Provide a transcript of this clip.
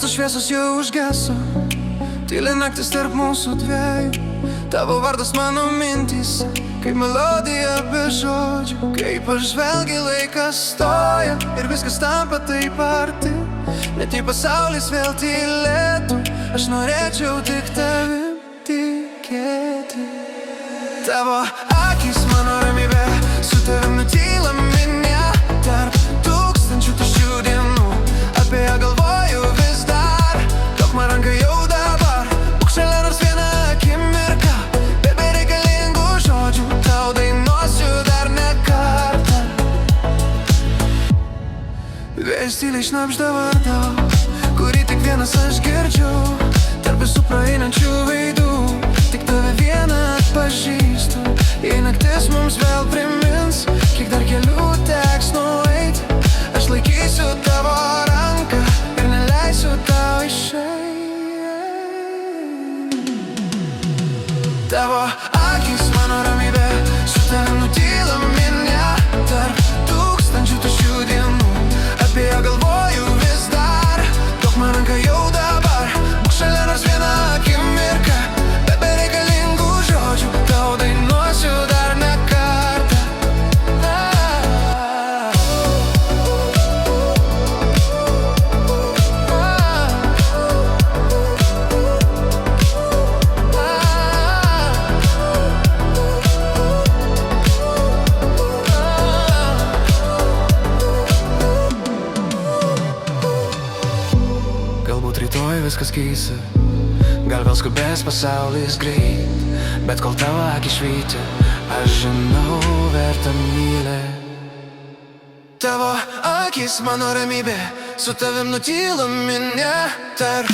Miesto šviesos jau užgeso, tyli naktis tarp mūsų dviejų. Tavo vardas mano mintys, kaip melodija be žodžių. Kaip pažvelgi, laikas stoja ir viskas tampa taip arti. Net jei pasaulis vėl tylėtų, aš norėčiau tik tavim tikėti. Tavo akys mano ramybė, su tavim nutyla minia. Tarp tūkstančių tuščių dienų, apie ją galvoju vis dar. Duok man ranką jau dabar, būk šalia nors vieną akimirką. Be bereikalingų žodžių, tau dainuosiu dar ne kartą. Vėjas tyliai šnabžda vardą, kurį tik vienas aš girdžiu. Tarp visų praeinančių veidų, tik tave vieną atpažįstu. Jei naktis mums vėl primins, kiek dar kelių teks nueit, aš laikysiu tavo ranką ir neleisiu tau išeit. Tavo akys mano ramybė, su tavim nutyla minia. Tarp tūkstančių tuščių dienų, apie ją galvoju vis dar. Duok man ranką jau dabar, būk šalia nors vieną akimirką. Be bereikalingų žodžių, tau dainuosiu dar ne kartą. Galbūt rytoj viskas keisi, gal vėl skubės pasaulis greit. Bet kol tavo akys švyti, aš žinau, verta mylėt. Tavo akys mano ramybė, su tavim nutyla minia. Tarp